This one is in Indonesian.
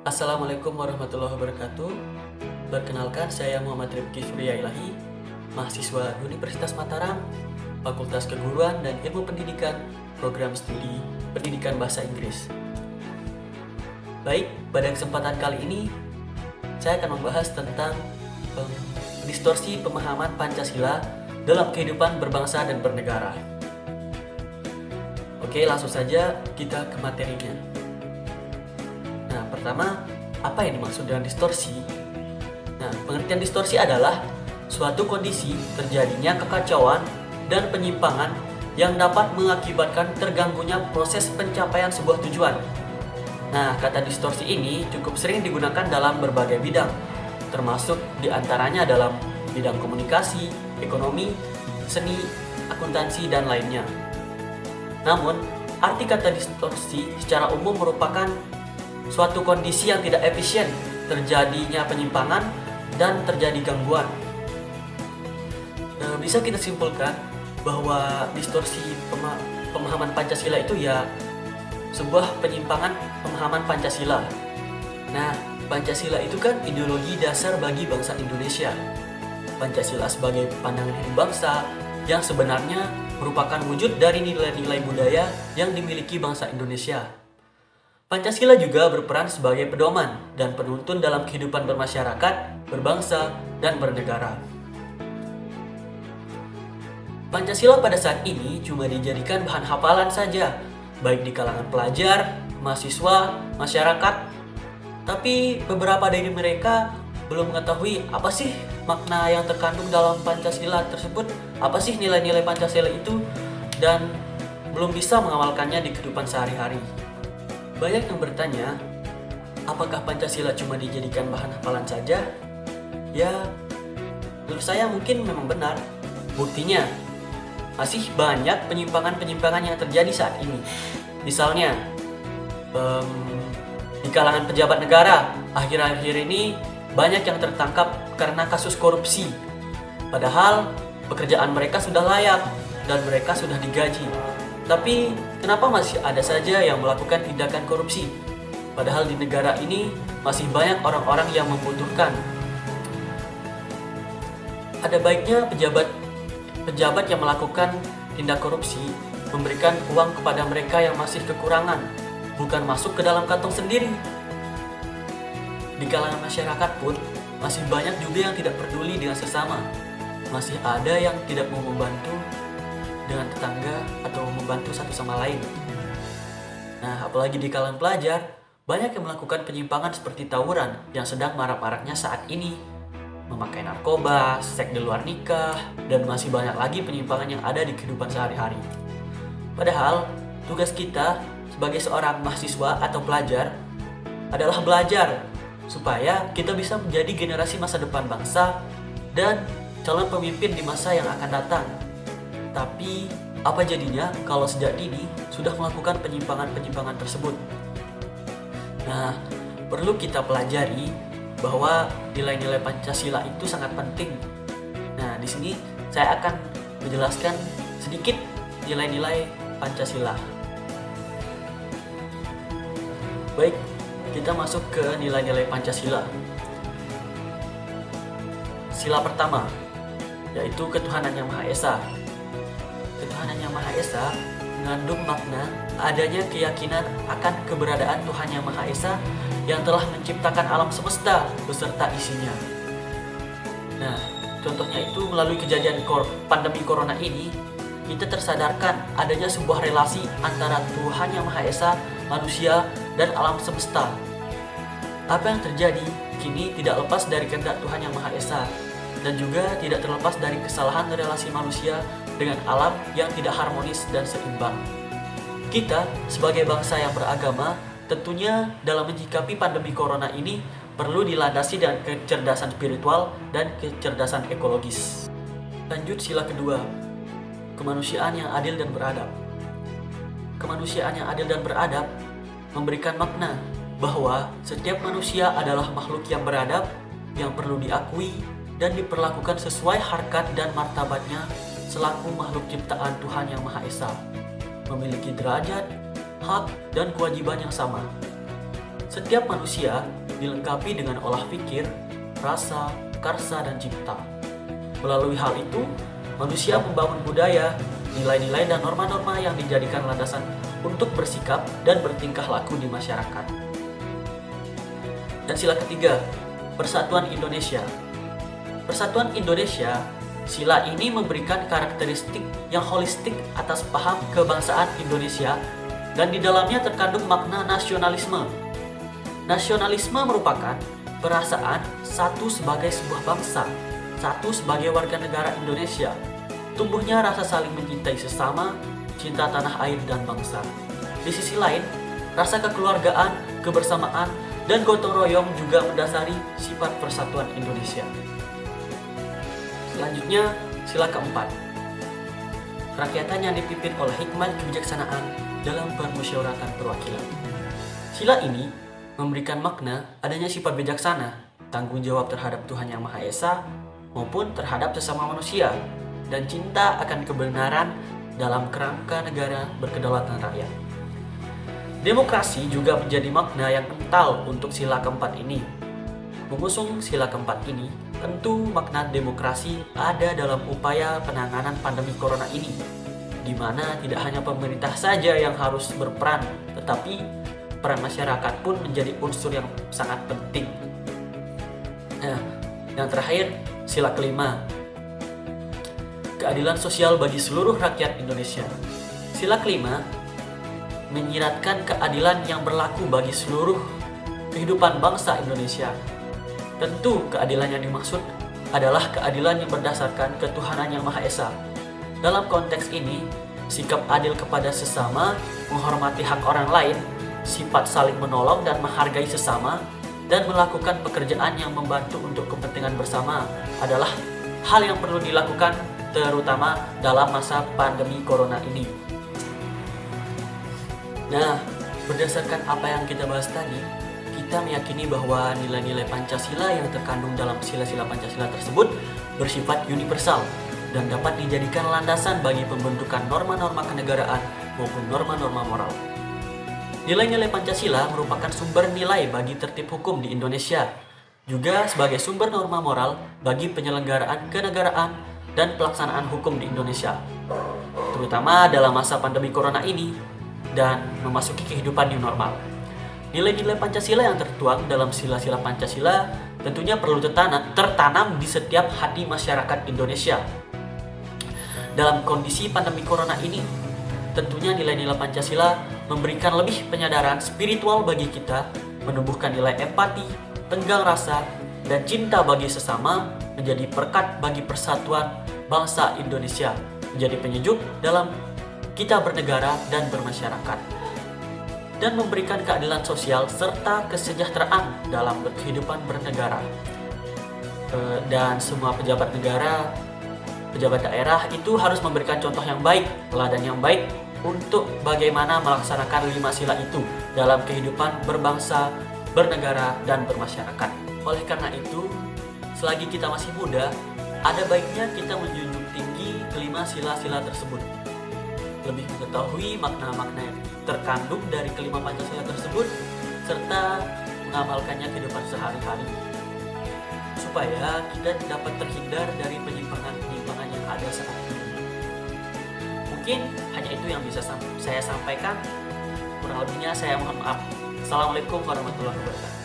Assalamualaikum warahmatullahi wabarakatuh. Perkenalkan, saya Muhammad Rifki Surya Ilahi, mahasiswa Universitas Mataram, Fakultas Keguruan dan Ilmu Pendidikan, Program Studi Pendidikan Bahasa Inggris. Baik, pada kesempatan kali ini saya akan membahas tentang distorsi pemahaman Pancasila dalam kehidupan berbangsa dan bernegara. Oke, langsung saja kita ke materinya. Nah, pertama, apa yang dimaksud dengan distorsi? Nah, pengertian distorsi adalah suatu kondisi terjadinya kekacauan dan penyimpangan yang dapat mengakibatkan terganggunya proses pencapaian sebuah tujuan. Nah, kata distorsi ini cukup sering digunakan dalam berbagai bidang, termasuk diantaranya dalam bidang komunikasi, ekonomi, seni, akuntansi, dan lainnya. Namun, arti kata distorsi secara umum merupakan suatu kondisi yang tidak efisien, terjadinya penyimpangan, dan terjadi gangguan. Bisa kita simpulkan bahwa distorsi pemahaman Pancasila itu ya sebuah penyimpangan pemahaman Pancasila. Nah, Pancasila itu kan ideologi dasar bagi bangsa Indonesia. Pancasila sebagai pandangan hidup bangsa yang sebenarnya merupakan wujud dari nilai-nilai budaya yang dimiliki bangsa Indonesia. Pancasila juga berperan sebagai pedoman dan penuntun dalam kehidupan bermasyarakat, berbangsa, dan bernegara. Pancasila pada saat ini cuma dijadikan bahan hafalan saja, baik di kalangan pelajar, mahasiswa, masyarakat. Tapi beberapa dari mereka belum mengetahui apa sih makna yang terkandung dalam Pancasila tersebut, apa sih nilai-nilai Pancasila itu, dan belum bisa mengamalkannya di kehidupan sehari-hari. Banyak yang bertanya, apakah Pancasila cuma dijadikan bahan hafalan saja? Ya, menurut saya mungkin memang benar. Buktinya, masih banyak penyimpangan-penyimpangan yang terjadi saat ini. Misalnya, di kalangan pejabat negara, akhir-akhir ini banyak yang tertangkap karena kasus korupsi. Padahal, pekerjaan mereka sudah layak dan mereka sudah digaji. Tapi kenapa masih ada saja yang melakukan tindakan korupsi? Padahal di negara ini masih banyak orang-orang yang membutuhkan. Ada baiknya pejabat yang melakukan tindak korupsi memberikan uang kepada mereka yang masih kekurangan, bukan masuk ke dalam kantong sendiri. Di kalangan masyarakat pun masih banyak juga yang tidak peduli dengan sesama. Masih ada yang tidak mau membantu dengan tetangga atau membantu satu sama lain. Nah, apalagi di kalangan pelajar, banyak yang melakukan penyimpangan seperti tawuran yang sedang marak-maraknya saat ini, memakai narkoba, seks di luar nikah, dan masih banyak lagi penyimpangan yang ada di kehidupan sehari-hari. Padahal, tugas kita sebagai seorang mahasiswa atau pelajar adalah belajar supaya kita bisa menjadi generasi masa depan bangsa dan calon pemimpin di masa yang akan datang. Tapi, apa jadinya kalau sejak dini sudah melakukan penyimpangan-penyimpangan tersebut? Nah, perlu kita pelajari bahwa nilai-nilai Pancasila itu sangat penting. Nah, di sini saya akan menjelaskan sedikit nilai-nilai Pancasila. Baik, kita masuk ke nilai-nilai Pancasila. Sila pertama, yaitu ketuhanan yang Maha Esa. Ketuhanan yang Maha Esa mengandung makna adanya keyakinan akan keberadaan Tuhan yang Maha Esa yang telah menciptakan alam semesta beserta isinya. Nah, contohnya itu melalui kejadian pandemi corona ini, kita tersadarkan adanya sebuah relasi antara Tuhan yang Maha Esa, manusia, dan alam semesta. Apa yang terjadi kini tidak lepas dari kehendak Tuhan yang Maha Esa, dan juga tidak terlepas dari kesalahan relasi manusia dengan alam yang tidak harmonis dan seimbang. Kita sebagai bangsa yang beragama tentunya dalam menyikapi pandemi corona ini perlu dilandasi dengan kecerdasan spiritual dan kecerdasan ekologis. Lanjut sila kedua, kemanusiaan yang adil dan beradab. Kemanusiaan yang adil dan beradab memberikan makna bahwa setiap manusia adalah makhluk yang beradab, yang perlu diakui dan diperlakukan sesuai harkat dan martabatnya selaku makhluk ciptaan Tuhan yang Maha Esa, memiliki derajat, hak, dan kewajiban yang sama. Setiap manusia dilengkapi dengan olah pikir, rasa, karsa, dan cipta. Melalui hal itu, manusia membangun budaya, nilai-nilai, dan norma-norma yang dijadikan landasan untuk bersikap dan bertingkah laku di masyarakat. Dan sila ketiga, Persatuan Indonesia. Persatuan Indonesia, sila ini memberikan karakteristik yang holistik atas paham kebangsaan Indonesia dan di dalamnya terkandung makna nasionalisme. Nasionalisme merupakan perasaan satu sebagai sebuah bangsa, satu sebagai warga negara Indonesia. Tumbuhnya rasa saling mencintai sesama, cinta tanah air dan bangsa. Di sisi lain, rasa kekeluargaan, kebersamaan, dan gotong royong juga mendasari sifat persatuan Indonesia. Selanjutnya, sila keempat. Kerakyatan yang dipimpin oleh hikmat kebijaksanaan dalam permusyawaratan perwakilan. Sila ini memberikan makna adanya sifat bijaksana, tanggung jawab terhadap Tuhan Yang Maha Esa maupun terhadap sesama manusia, dan cinta akan kebenaran dalam kerangka negara berkedaulatan rakyat. Demokrasi juga menjadi makna yang kental untuk sila keempat ini. Mengusung sila keempat ini, tentu makna demokrasi ada dalam upaya penanganan pandemi corona ini, di mana tidak hanya pemerintah saja yang harus berperan, tetapi peran masyarakat pun menjadi unsur yang sangat penting. Nah, yang terakhir, sila kelima. Keadilan sosial bagi seluruh rakyat Indonesia. Sila kelima menyiratkan keadilan yang berlaku bagi seluruh kehidupan bangsa Indonesia. Tentu keadilan yang dimaksud adalah keadilan yang berdasarkan ketuhanan Yang Maha Esa. Dalam konteks ini, sikap adil kepada sesama, menghormati hak orang lain, sifat saling menolong dan menghargai sesama, dan melakukan pekerjaan yang membantu untuk kepentingan bersama adalah hal yang perlu dilakukan terutama dalam masa pandemi corona ini. Nah, berdasarkan apa yang kita bahas tadi, kita meyakini bahwa nilai-nilai Pancasila yang terkandung dalam sila-sila Pancasila tersebut bersifat universal dan dapat dijadikan landasan bagi pembentukan norma-norma kenegaraan maupun norma-norma moral. Nilai-nilai Pancasila merupakan sumber nilai bagi tertib hukum di Indonesia, juga sebagai sumber norma moral bagi penyelenggaraan kenegaraan dan pelaksanaan hukum di Indonesia, terutama dalam masa pandemi corona ini dan memasuki kehidupan new normal. Nilai-nilai Pancasila yang tertuang dalam sila-sila Pancasila tentunya perlu tertanam di setiap hati masyarakat Indonesia. Dalam kondisi pandemi corona ini, tentunya nilai-nilai Pancasila memberikan lebih penyadaran spiritual bagi kita, menumbuhkan nilai empati, tenggang rasa, dan cinta bagi sesama, menjadi perekat bagi persatuan bangsa Indonesia, menjadi penyejuk dalam kita bernegara dan bermasyarakat, dan memberikan keadilan sosial serta kesejahteraan dalam kehidupan bernegara. Dan semua pejabat negara, pejabat daerah itu harus memberikan contoh yang baik, teladan yang baik untuk bagaimana melaksanakan 5 sila itu dalam kehidupan berbangsa, bernegara, dan bermasyarakat. Oleh karena itu, selagi kita masih muda, ada baiknya kita menjunjung tinggi kelima sila-sila tersebut, lebih mengetahui makna-makna yang terkandung dari kelima Pancasila tersebut, serta mengamalkannya kehidupan sehari-hari, supaya kita dapat terhindar dari penyimpangan-penyimpangan yang ada saat ini. Mungkin hanya itu yang bisa saya sampaikan. Kurang lebihnya saya mohon maaf. Assalamualaikum warahmatullahi wabarakatuh.